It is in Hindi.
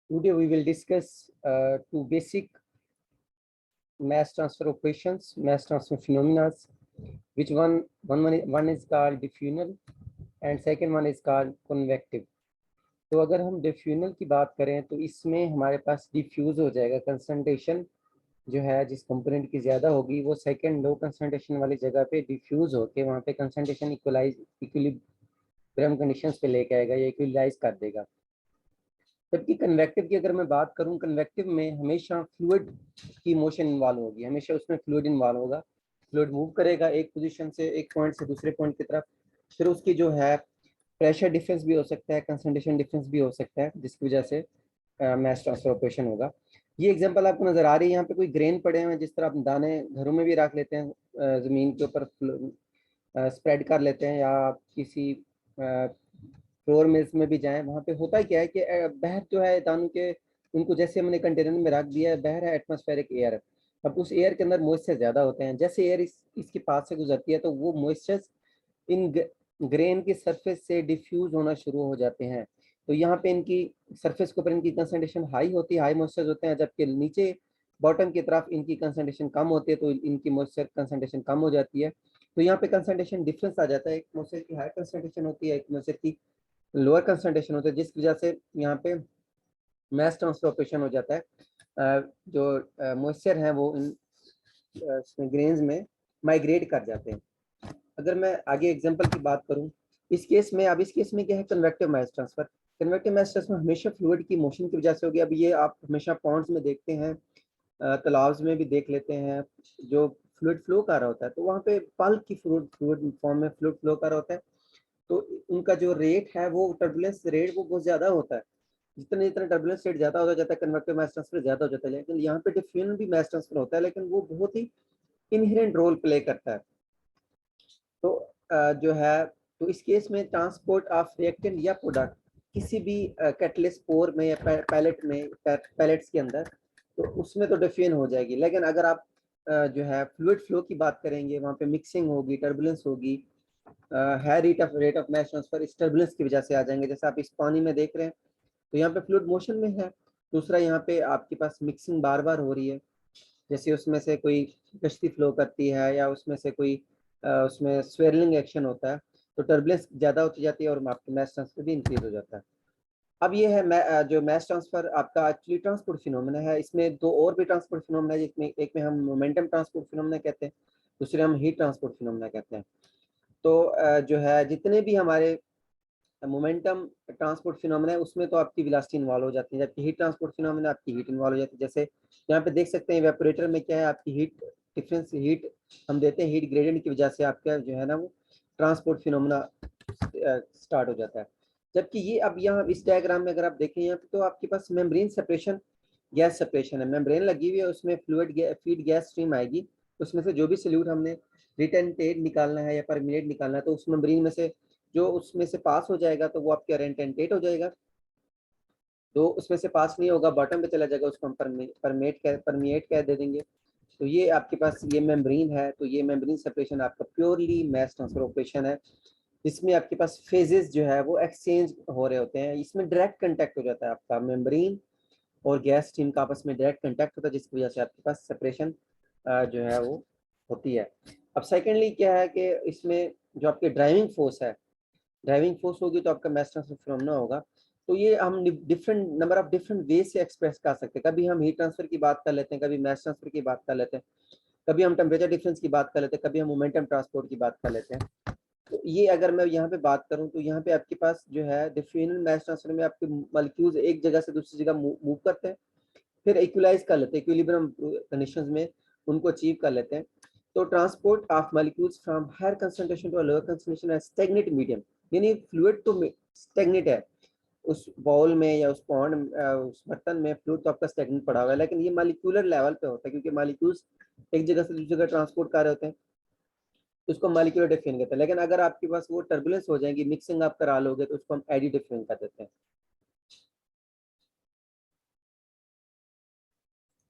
Today we will discuss two basic mass transfer operations, mass transfer phenomena, which one is called diffunal and second one is called convective. तो अगर हम डिफ्यूनल की बात करें तो इसमें हमारे पास डिफ्यूज हो जाएगा, कंसंट्रेशन जो है जिस कंपोनेंट की ज़्यादा होगी वो सेकंड लो कंसंट्रेशन वाली जगह पे डिफ्यूज होके वहाँ पे कंसंट्रेशन इक्विलिब्रियम कंडीशंस पे लेके आएगा या इक्विलाइज कर देगा। जबकि कन्वेक्टिव की अगर मैं बात करूं, कन्वेक्टिव में हमेशा फ्लूइड की मोशन इन्वॉल्व होगी, हमेशा उसमें फ्लूइड इन्वॉल्व होगा। फ्लूइड मूव करेगा एक पोजीशन से, एक पॉइंट से दूसरे पॉइंट की तरफ, फिर उसकी जो है प्रेशर डिफरेंस भी हो सकता है, कंसंट्रेशन डिफरेंस भी हो सकता है, जिसकी वजह से मास ट्रांसफर ऑपरेशन होगा। ये एग्जांपल आपको नजर आ रही है, यहाँ पे कोई ग्रेन पड़े हुए हैं, जिस तरह आप दाने घरों में भी रख लेते हैं, जमीन के ऊपर स्प्रेड कर लेते हैं, या किसी फ्लोर मिल्स में भी जाएं, वहाँ पे होता क्या है कि बहर जो है दानों के, उनको जैसे हमने कंटेनर में रख दिया है, बहर है एटमॉस्फेरिक एयर। अब उस एयर के अंदर मॉइस्चर ज़्यादा होते हैं, जैसे एयर इसके पास से गुजरती है तो वो मॉइस्चर इन ग्रेन की सरफेस से डिफ्यूज होना शुरू हो जाते हैं। तो यहाँ पे इनकी सरफेस के ऊपर इनकी कंसंट्रेशन हाई होती है, हाई मॉइस्चर होते हैं, जबकि नीचे बॉटम की तरफ इनकी कंसंट्रेशन कम होती है, तो इनकी मॉइस्चर कंसंट्रेशन कम हो जाती है। तो यहाँ पे कंसंट्रेशन डिफरेंस आ जाता है, एक मॉइस्चर की हाई कंसंट्रेशन होती है, एक मॉइस्चर की लोअर कंसंट्रेशन होता है, जिसकी वजह से यहाँ पे मास ट्रांसफर ऑपरेशन हो जाता है। जो मॉइस्चर है वो इन ग्रेन्स में माइग्रेट कर जाते हैं। अगर मैं आगे एग्जांपल की बात करूं, इस केस में क्या है, convective mass transfer. Convective mass transfer हमेशा फ्लूइड की मोशन की वजह से होगी। अब ये आप हमेशा पॉन्ड्स में देखते हैं, तालाब में भी देख लेते हैं, जो फ्लूइड फ्लो कर रहा होता है तो वहाँ पे पल्प की फ्लूइड फॉर्म में फ्लूइड फ्लो कर रहा होता है, तो उनका जो रेट है वो टर्बुलेंस रेट वो बहुत ज़्यादा होता है। जितने जितने टर्बुलेंस रेट ज़्यादा होता जाता है, कन्वेक्टिव मास ट्रांसफर ज़्यादा हो जाता है। लेकिन यहाँ पे डिफ्यूजन भी मास ट्रांसफर होता है, लेकिन वो बहुत ही इनहेरेंट रोल प्ले करता है। तो जो है, तो इस केस में ट्रांसपोर्ट ऑफ रिएक्टेंट या प्रोडक्ट किसी भी कैटलिस्ट पोर में या पैलेट में, पैलेट्स के अंदर, तो उसमें तो डिफ्यूजन हो जाएगी। लेकिन अगर आप जो है फ्लूइड फ्लो की बात करेंगे, वहाँ पे मिक्सिंग होगी, टर्बुलेंस होगी, है रेट ऑफ मास ट्रांसफर इस टर्बुलेंस की वजह से आ जाएंगे। जैसे आप इस पानी में देख रहे हैं तो यहाँ पे फ्लूइड मोशन में है, दूसरा यहाँ पे आपके पास मिक्सिंग बार बार हो रही है, जैसे उसमें से कोई कश्ती फ्लो करती है या उसमें से कोई उसमें स्वेरलिंग एक्शन होता है, तो टर्बुलेंस ज़्यादा होती जाती है और आपका मास ट्रांसफर भी इंक्रीज हो जाता है। अब ये है जो मास ट्रांसफर आपका एक्चुअली ट्रांसपोर्ट फिनोमेना है। इसमें दो और भी ट्रांसपोर्ट फिनोमेना है, जिसमें एक में हम मोमेंटम ट्रांसपोर्ट फिनोमेना कहते हैं, दूसरे हम हीट ट्रांसपोर्ट फिनोमेना कहते हैं। तो जो है जितने भी हमारे मोमेंटम ट्रांसपोर्ट फिनोमेना है उसमें तो आपकी वेलोसिटी इन्वॉल्व हो जाती है, जबकि हीट ट्रांसपोर्ट फिनोमेना आपकी हीट इन्वॉल्व हो जाती है। जैसे यहाँ पे देख सकते हैं इवेपोरेटर में क्या है, आपकी हीट डिफरेंस, हीट हम देते हैं, हीट ग्रेडियंट की वजह से आपका जो है ना वो ट्रांसपोर्ट फिनोमेना स्टार्ट हो जाता है। जबकि ये अब यहाँ इस डायग्राम में अगर आप देखें यहाँ पे, तो आपके पास मेम्ब्रेन सेपरेशन, गैस सेपरेशन है, मेम्ब्रेन लगी हुई है, उसमें फ्लूइड फीड गैस स्ट्रीम आएगी, उसमें से जो भी सल्यूट हमने रिटेंटेड निकालना है या परमिनेट निकालना है, तो उस मेम्ब्रेन में से जो उसमें से पास हो जाएगा तो वो आपका रेटेंटेट हो जाएगा, तो उसमें से पास नहीं होगा बॉटम पे चला जाएगा, उसको हम परमिएट कह दे देंगे। तो ये आपके पास ये मेम्ब्रेन है, तो ये मेम्ब्रेन सेपरेशन आपका प्योरली मास ट्रांसफर ऑपरेशन है। इसमें आपके पास फेजेस जो है वो एक्सचेंज हो रहे होते हैं, इसमें डायरेक्ट कंटेक्ट हो जाता है आपका मेम्ब्रेन और गैस स्ट्रीम का आपस में डायरेक्ट कंटेक्ट होता है, जिसकी वजह से आपके पास सेपरेशन जो है वो होती है। अब सेकेंडली क्या है कि इसमें जो आपके ड्राइविंग फोर्स होगी तो आपका मास ट्रांसफर फिनोमेना होगा। तो ये हम different number of different way से एक्सप्रेस कर सकते हैं। कभी हम हीट ट्रांसफर की बात कर लेते हैं, कभी मास ट्रांसफर की बात कर लेते हैं, कभी हम टेम्परेचर डिफरेंस की बात कर लेते हैं, कभी हम मोमेंटम ट्रांसपोर्ट की बात कर लेते हैं। तो ये अगर मैं यहाँ पे बात करूँ तो यहाँ पे आपके पास जो है डिफ्यूजन मास ट्रांसफर में आपके मॉलिक्यूल्स एक जगह से दूसरी जगह मूव करते हैं, फिर इक्वलाइज कर लेते हैं, इक्विलिब्रियम कंडीशंस में उनको अचीव कर लेते हैं। तो transport of molecules from higher concentration to lower concentration as stagnate medium, यानी फ्लूइड तो स्टैग्नेट है, उस बाउल में या उस पॉन्ड उस बर्तन में फ्लूइड तो आपका स्टैग्नेट पड़ा हुआ है, लेकिन ये मॉलिक्यूलर लेवल पे होता है, क्योंकि मॉलिक्यूल्स एक जगह से दूसरी जगह ट्रांसपोर्ट कर रहे होते हैं, उसको मॉलिक्यूलर डिफ्यूजन कहते हैं। लेकिन अगर आपके पास वो टर्बुलेंस हो जाएगी, मिक्सिंग आप करा लोगे, तो उसको हम एडी डिफ्यूजन कर देते हैं।